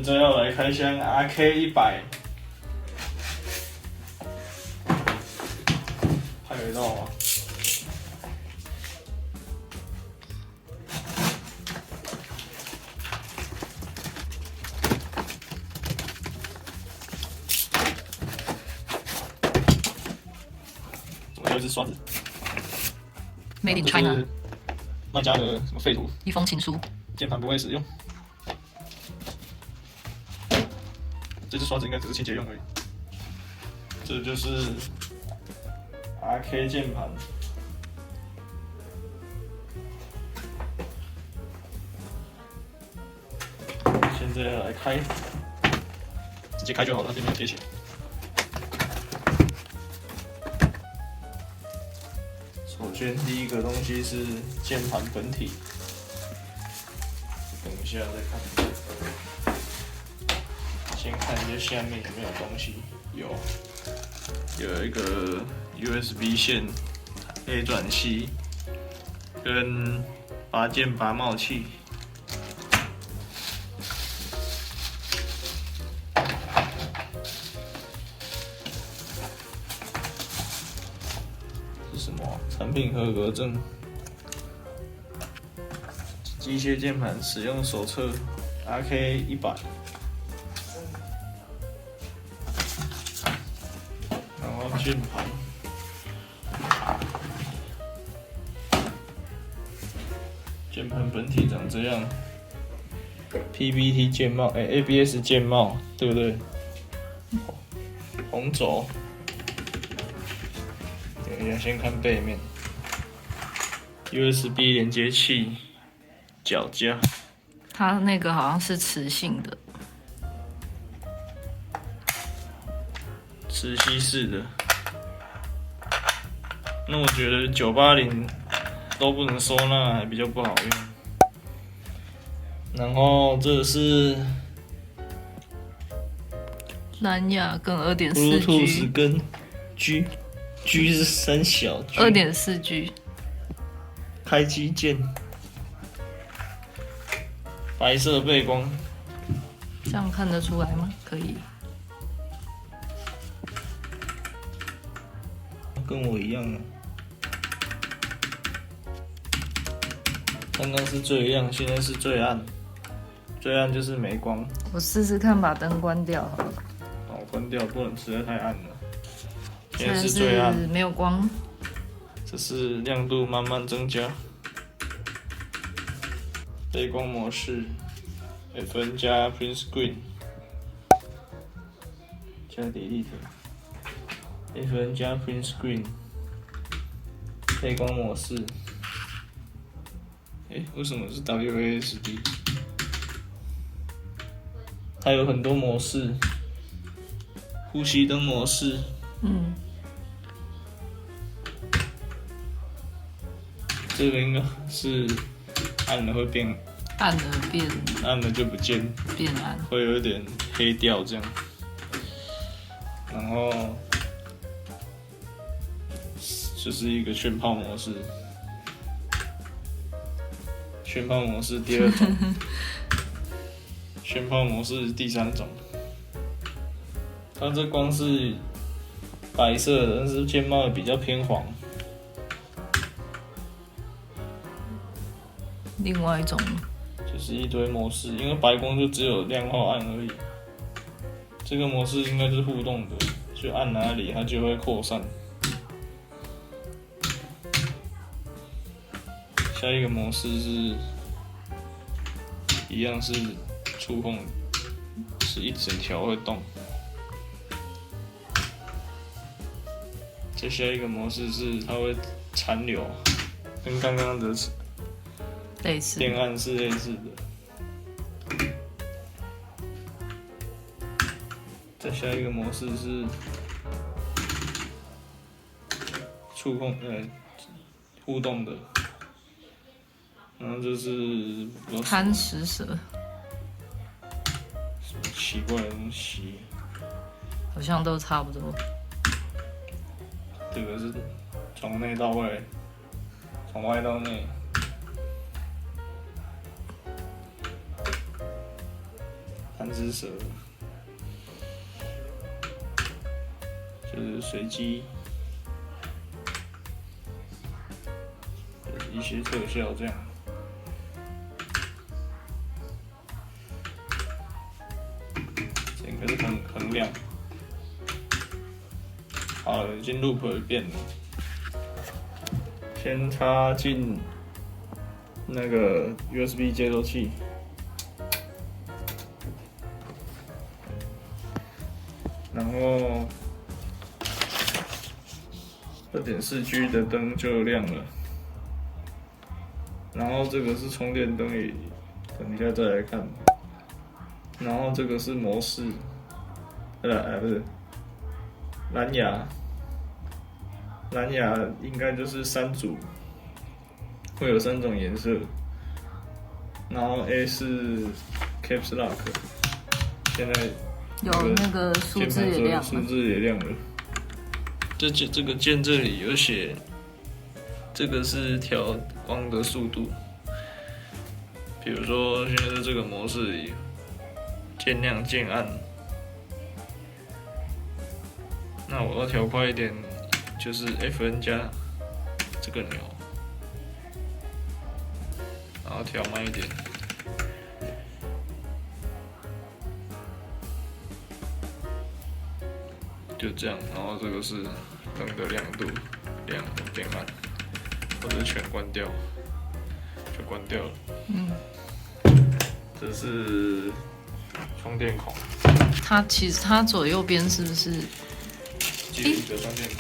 现在要来开箱 RK100，拍得到吗？我有一支刷子 ，Made in China， 卖家的什么废土，一封情书，键盘不会使用。这支刷子应该只是清洁用而已。这就是 RK 键盘。现在要来开，直接开就好了，这边没有贴起来。首先第一个东西是键盘本体，等一下再看。先看一下下面有没有东西，有一个 USB 线 A 转 C 跟拔键拔帽器。是什么？产品合格证。机械键盘使用手册 RK100。键盘，键盘本体长这样 ，PBT 键帽，ABS 键帽，对不对？红轴，等一下先看背面 ，USB 连接器，脚架，它那个好像是磁性的，磁吸式的。那我觉得980都不能收纳，还比较不好用。然后这是蓝牙跟2.4 Bluetooth G， 跟 G 是三小 2.4 G， 开机键，白色背光，这样看得出来吗？可以。跟我一样啊。刚刚是最亮，现在是最暗，最暗就是没光。我试试看，把灯关掉好了。哦，关掉，不能实在太暗了。现在现在是最暗，没有光。这是亮度慢慢增加。背光模式 ，FN 加 Print Screen 加 Delete。FN 加 Print Screen， 背光模式。为什么是 WASD？ 它有很多模式，呼吸灯模式。这个应该是按了会变，暗了变暗了就不见，变暗，会有一点黑掉这样。然后就是一个炫炮模式，炫炮模式第二种，炫炮模式第三种。它这光是白色的，但是键帽也比较偏黄。另外一种就是一堆模式，因为白光就只有亮或暗而已。这个模式应该是互动的，就按哪里它就会扩散。下一个模式是一样是触控，是一整条会动。再下一个模式是它会残留，跟刚刚的类似电按是类似的。再下一个模式是触控互动的，然后就是贪食蛇，什么奇怪的东西，好像都差不多。这个是从内到外，从外到内。3只蛇，就是随机一些特效这样。整个是很亮。好了，已经 loop 变了。先插进那个 USB 接收器，然后2.4G 的灯就亮了。然后这个是充电灯，也等一下再来看。然后这个是模式，不是蓝牙。蓝牙应该就是3组，会有3种颜色。然后 A 是 Caps Lock， 现在有那个数字也亮了，数字也亮了。这个键这里有写，这个是调光的速度。比如说现在在这个模式里，渐亮渐暗。那我要调快一点。就是 FN 加这个钮，然后调慢一点，就这样。然后这个是灯的亮度，亮变暗，或者全关掉，就关掉了。这是充电孔。其实它左右边是不是？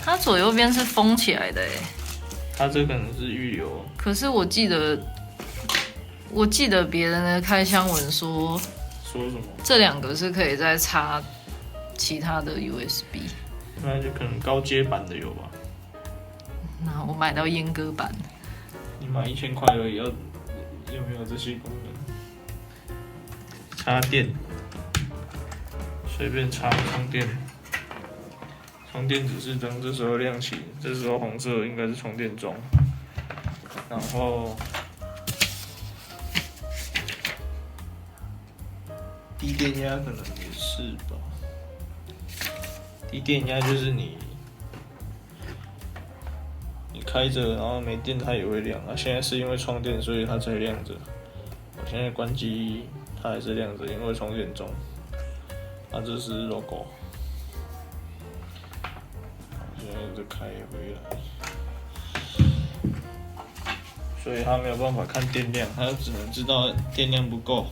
它左右边是封起来的它这可能是预留。可是我记得别人的开箱文说什么？这2个是可以再插其他的 USB。那就可能高阶版的有吧。那我买到阉割版。你买1000块而已，有没有这些功能？插电，随便插充电。充电指示灯这时候亮起，这时候红色应该是充电中。然后低电压可能也是吧。低电压就是你开着，然后没电它也会亮。现在是因为充电，所以它才亮着。我现在关机，它还是亮着，因为充电中。这是 logo。现在再开回来，所以它没有办法看电量，它只能知道电量不够。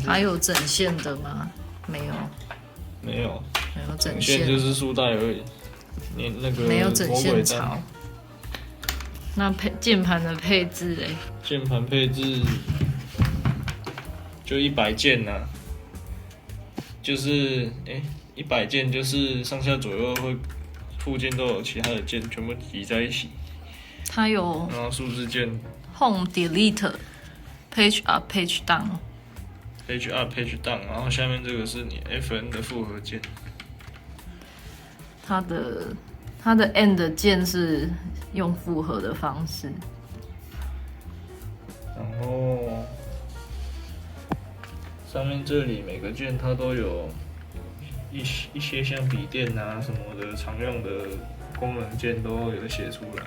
还有整线的吗？没有，没有整线，就是束带而已。你那个没有整线槽。那键盘的配置嘞？键盘配置就100键啊，就是100键就是上下左右会附件都有其他的键全部挤在一起。它有，然后数字键 Home Delete、Page Up、Page Down。Page Up、Page Down， 然后下面这个是你 FN 的复合键。它的 End 键是用复合的方式。然后上面这里每个键它都有一些像笔电啊什么的常用的功能键都有写出来。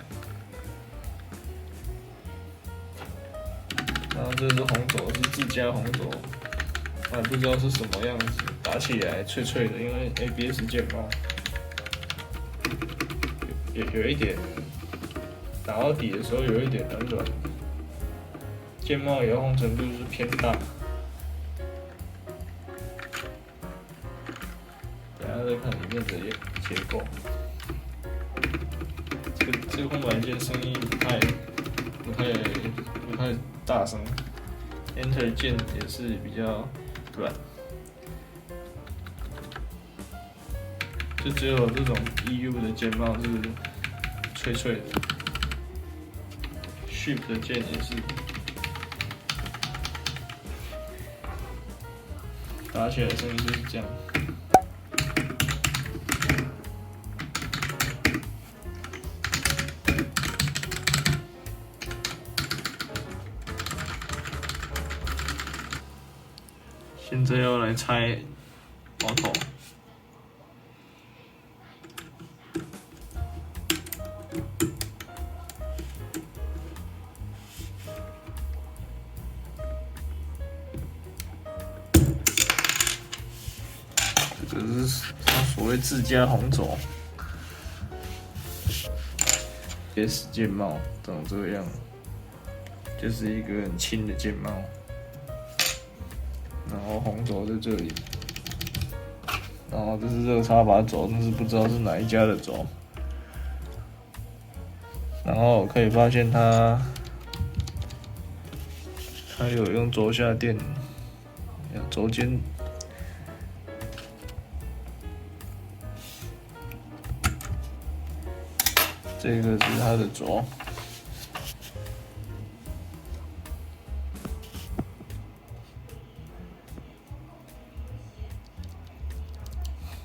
然后这是红轴，是自家红轴，我还不知道是什么样子，打起来脆脆的，因为 ABS 键帽有一点打到底的时候有一点软软，键帽遥控程度是偏大。等下再看里面的结构。这个空白键声音不太大声 ，Enter 键也是比较软。就只有这种 EU 的键帽是脆脆的 ，Shift 的键也是，打起来声音就是这样。这要来拆毛头。这个是它所谓自家红轴。S 键帽长这个样，就是一个很轻的键帽，然后红轴在这里，然后这是热插把轴，但是不知道是哪一家的轴。然后可以发现它有用轴下垫，轴尖。这个是它的轴，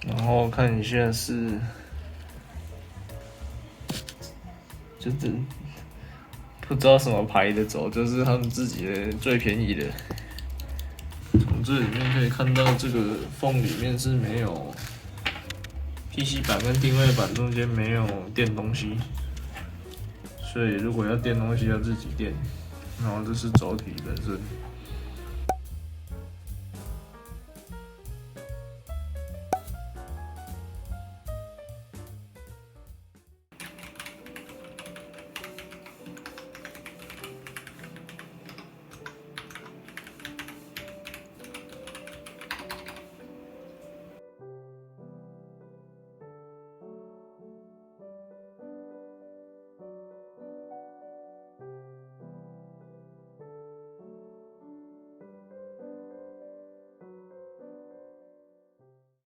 然后看一下是，就是不知道什么牌的轴，就是他们自己的最便宜的。从这里面可以看到，这个缝里面是没有 PC 板跟定位板中间没有垫东西，所以如果要垫东西要自己垫。然后这是轴体本身。